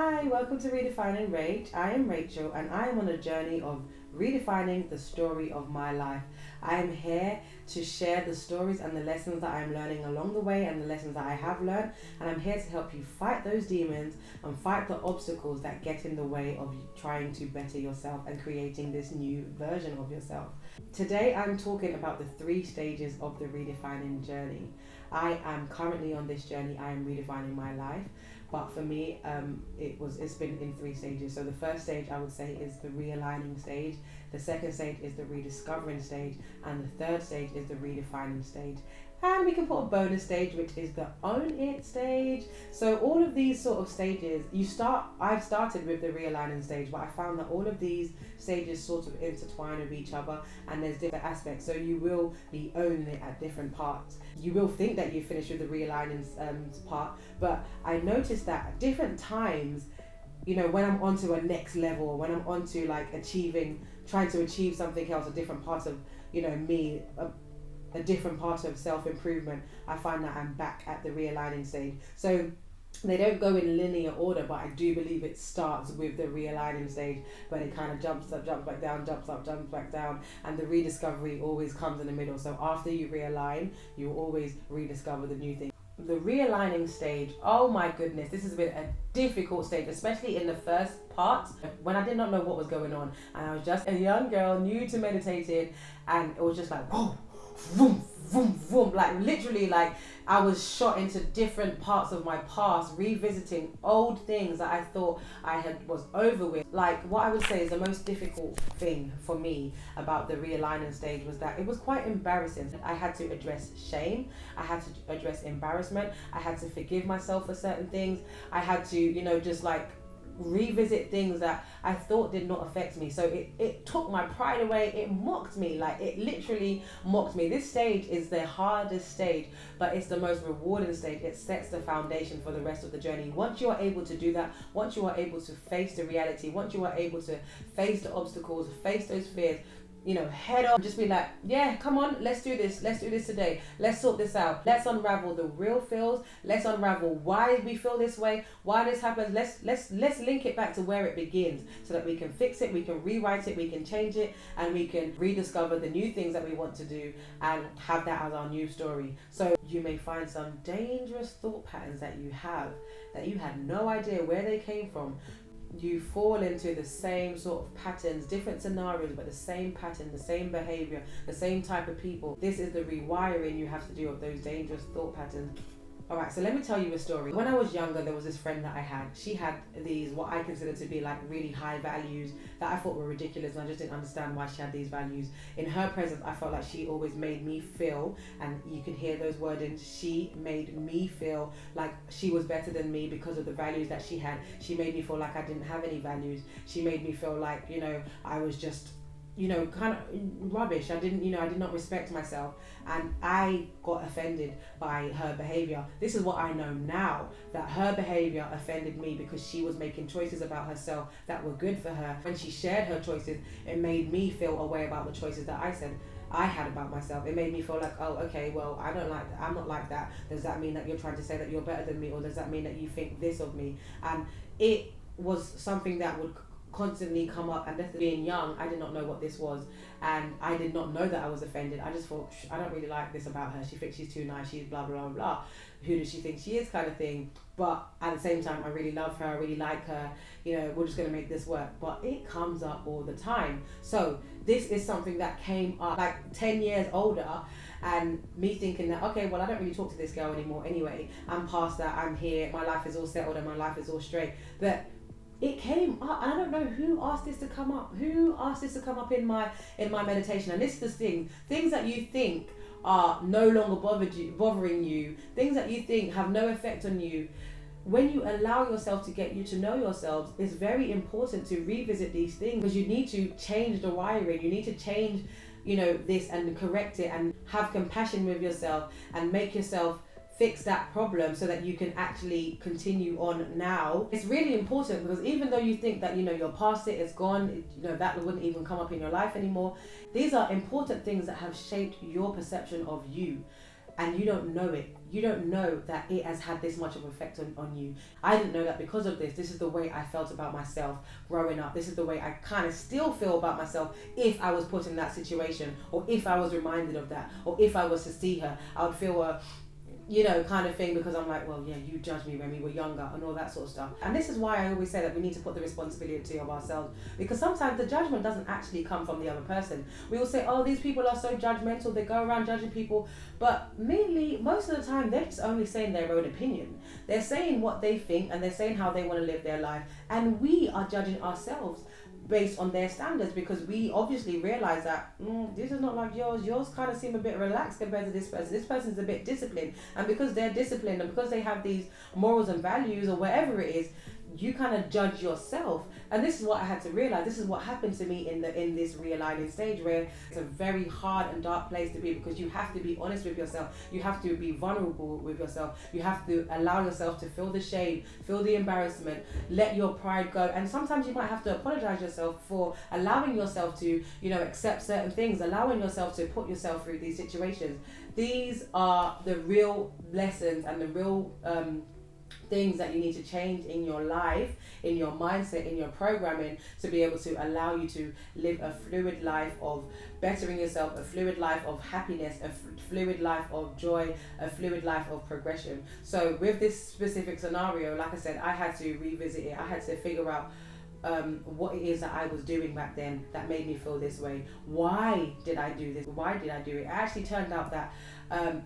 Hi, welcome to Redefining Rach. I am Rachel and I am on a journey of redefining the story of my life. I am here to share the stories and the lessons that I'm learning along the way and the lessons that I have learned, and I'm here to help you fight those demons and fight the obstacles that get in the way of you trying to better yourself and creating this new version of yourself. Today I'm talking about the 3 stages of the redefining journey. I am currently on this journey. I am redefining my life. But for me, it's been in 3 stages. So the first stage I would say is the realigning stage. The second stage is the rediscovering stage, and the third stage is the redefining stage. And we can put a bonus stage, which is the own it stage. So all of these sort of stages, I've started with the realigning stage, but I found that all of these stages sort of intertwine with each other, and there's different aspects. So you will be owning it at different parts. You will think that you finished with the realigning part, but I noticed that at different times, when I'm onto a next level, or when I'm onto like trying to achieve something else, a different part of, me, a different part of self-improvement, I find that I'm back at the realigning stage. So they don't go in linear order, but I do believe it starts with the realigning stage, but it kind of jumps up, jumps back down, jumps up, jumps back down, and the rediscovery always comes in the middle. So after you realign, you always rediscover the new thing. The realigning stage, oh my goodness, this has been a difficult stage, especially in the first part when I did not know what was going on, and I was just a young girl new to meditating, and it was just like whoa, vroom, vroom, vroom, like literally, like I was shot into different parts of my past, revisiting old things that I thought was over with. Like, what I would say is the most difficult thing for me about the realigning stage was that it was quite embarrassing. I had to address shame, I had to address embarrassment, I had to forgive myself for certain things, I had to, just like revisit things that I thought did not affect me. So it took my pride away. It mocked me. Like, it literally mocked me. This stage is the hardest stage, but it's the most rewarding stage. It sets the foundation for the rest of the journey. Once you are able to do that, once you are able to face the reality, once you are able to face the obstacles, face those fears, head on, just be like, yeah, come on, let's do this today, let's sort this out, let's unravel the real feels, let's unravel why we feel this way, why this happens, let's link it back to where it begins, so that we can fix it, we can rewrite it, we can change it, and we can rediscover the new things that we want to do and have that as our new story. So you may find some dangerous thought patterns that you had no idea where they came from. You fall into the same sort of patterns, different scenarios, but the same pattern, the same behavior, the same type of people. This is the rewiring you have to do of those dangerous thought patterns. Alright, so let me tell you a story. When I was younger, there was this friend that I had. She had these, what I consider to be like really high values that I thought were ridiculous, and I just didn't understand why she had these values. In her presence, I felt like she always made me feel, and you can hear those wordings, she made me feel like she was better than me because of the values that she had. She made me feel like I didn't have any values. She made me feel like, I was just kind of rubbish. I did not respect myself, and I got offended by her behavior. This is what I know now, that her behavior offended me because she was making choices about herself that were good for her. When she shared her choices, it made me feel away about the choices that I said I had about myself. It made me feel like, oh, okay, well, I don't like that. I'm not like that. Does that mean that you're trying to say that you're better than me, or does that mean that you think this of me? And it was something that would constantly come up, and being young, I did not know what this was, and I did not know that I was offended. I just thought, I don't really like this about her. She thinks she's too nice, she's blah blah blah blah. Who does she think she is, kind of thing. But at the same time, I really love her, I really like her, we're just going to make this work. But it comes up all the time. So this is something that came up like 10 years older, and me thinking that, okay, well, I don't really talk to this girl anymore anyway. I'm past that, I'm here, my life is all settled and my life is all straight. But it came up, and I don't know who asked this to come up. Who asked this to come up in my meditation? And this is the thing: things that you think are no longer bothering you, things that you think have no effect on you. When you allow yourself to get you to know yourselves, it's very important to revisit these things, because you need to change the wiring. You need to change, this, and correct it, and have compassion with yourself, and make yourself fix that problem so that you can actually continue on now. It's really important, because even though you think that you're past it, it's gone, that wouldn't even come up in your life anymore, these are important things that have shaped your perception of you, and you don't know it. you don't know that it has had this much of an effect on you. I didn't know that because of this is the way I felt about myself growing up. This is the way I kind of still feel about myself if I was put in that situation, or if I was reminded of that, or if I was to see her, I would feel a kind of thing, because I'm like, well, yeah, you judged me when we were younger and all that sort of stuff. And this is why I always say that we need to put the responsibility of ourselves, because sometimes the judgment doesn't actually come from the other person. We will say, oh, these people are so judgmental, they go around judging people, but mainly, most of the time, they're just only saying their own opinion. They're saying what they think, and they're saying how they want to live their life, and we are judging ourselves based on their standards, because we obviously realize that this is not like yours kind of seem a bit relaxed compared to this person's a bit disciplined, and because they're disciplined and because they have these morals and values or whatever it is, you kind of judge yourself. And this is what I had to realize. This is what happened to me in this realigning stage, where it's a very hard and dark place to be, because you have to be honest with yourself, you have to be vulnerable with yourself, you have to allow yourself to feel the shame, feel the embarrassment, let your pride go. And sometimes you might have to apologize yourself for allowing yourself to accept certain things, allowing yourself to put yourself through these situations. These are the real lessons and the real things that you need to change in your life, in your mindset, in your programming, to be able to allow you to live a fluid life of bettering yourself, a fluid life of happiness, a fluid life of joy, a fluid life of progression. So with this specific scenario, like I said, I had to revisit it. I had to figure out what it is that I was doing back then that made me feel this way. Why did I do this? Why did I do it? It actually turned out that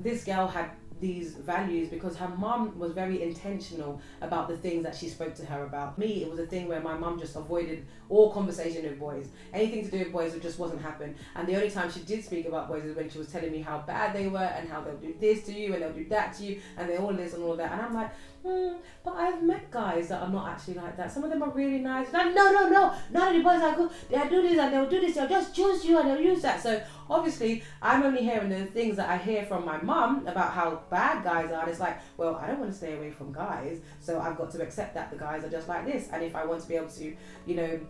this girl had these values because her mum was very intentional about the things that she spoke to her about. Me, it was a thing where my mum just avoided all conversation with boys. Anything to do with boys, it just wasn't happen. And the only time she did speak about boys is when she was telling me how bad they were and how they'll do this to you and they'll do that to you and they all this and all that. And I'm like, but I've met guys that are not actually like that. Some of them are really nice. No, none of the boys are good. They'll do this and they'll do this. They'll just choose you and they'll use that. So obviously, I'm only hearing the things that I hear from my mum about how bad guys are. And it's like, well, I don't want to stay away from guys, so I've got to accept that the guys are just like this. And if I want to be able to,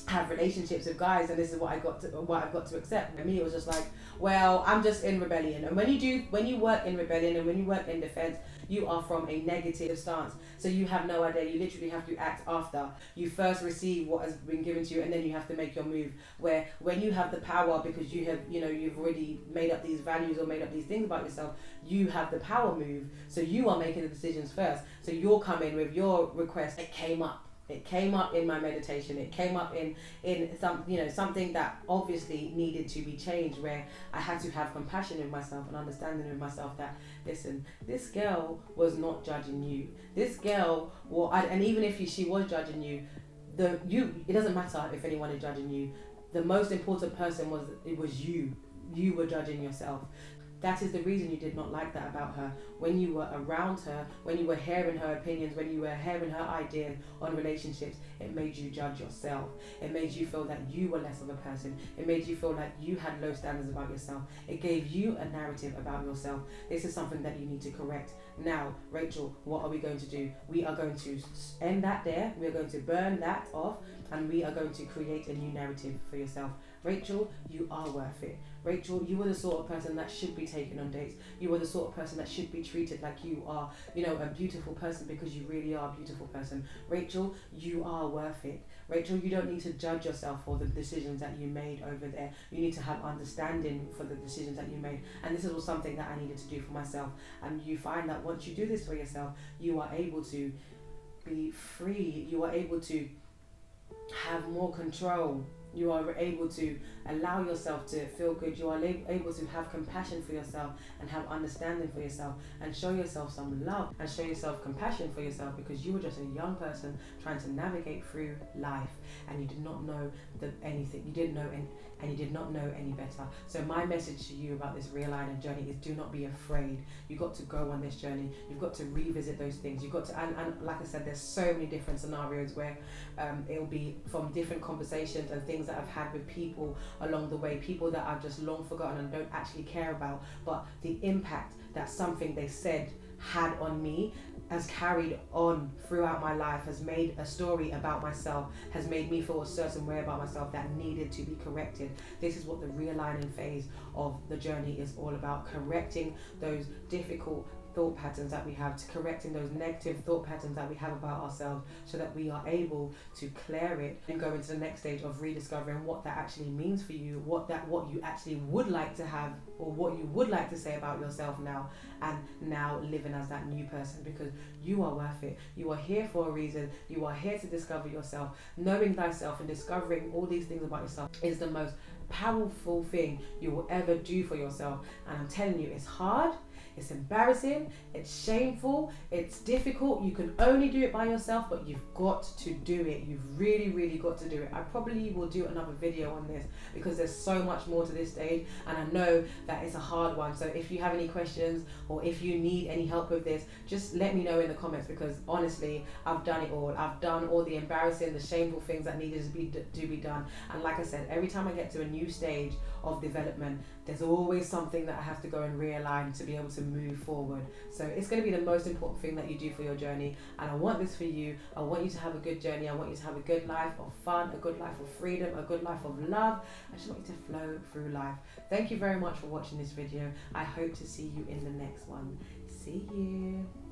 have relationships with guys, and this is what I've got to accept. For me, it was just like, well, I'm just in rebellion. And when you work in rebellion and when you work in defense, you are from a negative stance. So you have no idea. You literally have to act after you first receive what has been given to you, and then you have to make your move. Where when you have the power, because you have, you've already made up these values or made up these things about yourself, you have the power move. So you are making the decisions first. So you're coming with your request. It came up in my meditation. It came up in some, something that obviously needed to be changed, where I had to have compassion with myself and understanding with myself that, listen, this girl was not judging you. This girl, and even if she was judging you, it doesn't matter if anyone is judging you. The most important person was you. You were judging yourself. That is the reason you did not like that about her. When you were around her, when you were hearing her opinions, when you were hearing her ideas on relationships, it made you judge yourself. It made you feel that you were less of a person. It made you feel like you had low standards about yourself. It gave you a narrative about yourself. This is something that you need to correct. Now, Rachel, what are we going to do? We are going to end that there. We are going to burn that off, and we are going to create a new narrative for yourself. Rachel, you are worth it. Rachel, you are the sort of person that should be taken on dates. You are the sort of person that should be treated like you are, a beautiful person, because you really are a beautiful person. Rachel, you are worth it. Rachel, you don't need to judge yourself for the decisions that you made over there. You need to have understanding for the decisions that you made. And this was something that I needed to do for myself. And you find that once you do this for yourself, you are able to be free. You are able to have more control. You are able to allow yourself to feel good. You are able to have compassion for yourself and have understanding for yourself, and show yourself some love and show yourself compassion for yourself, because you were just a young person trying to navigate through life, and you did not know anything. You didn't know and you did not know any better. So my message to you about this realigning journey is, do not be afraid. You've got to go on this journey. You've got to revisit those things. You've got to, and like I said, there's so many different scenarios where it'll be from different conversations and things that I've had with people along the way, people that I've just long forgotten and don't actually care about, but the impact that something they said had on me has carried on throughout my life, has made a story about myself, has made me feel a certain way about myself that needed to be corrected. This is what the realigning phase of the journey is all about, correcting those difficult thought patterns that we have, to correcting those negative thought patterns that we have about ourselves, so that we are able to clear it and go into the next stage of rediscovering what that actually means for you, what you actually would like to have, or what you would like to say about yourself now, and now living as that new person, because you are worth it. You are here for a reason. You are here to discover yourself. Knowing thyself and discovering all these things about yourself is the most powerful thing you will ever do for yourself. And I'm telling you, it's hard, it's embarrassing, it's shameful, it's difficult. You can only do it by yourself, but you've got to do it. You've really got to do it. I probably will do another video on this, because there's so much more to this stage, and I know that it's a hard one. So if you have any questions, or if you need any help with this, just let me know in the comments, because honestly, I've done it all. I've done all the embarrassing, the shameful things that needed to be done. And like I said, every time I get to a new stage of development, there's always something that I have to go and realign to be able to move forward. So it's going to be the most important thing that you do for your journey, and I want this for you. I want you to have a good journey. I want you to have a good life of fun, a good life of freedom, a good life of love. I just want you to flow through life. Thank you very much for watching this video. I hope to see you in the next one. See you.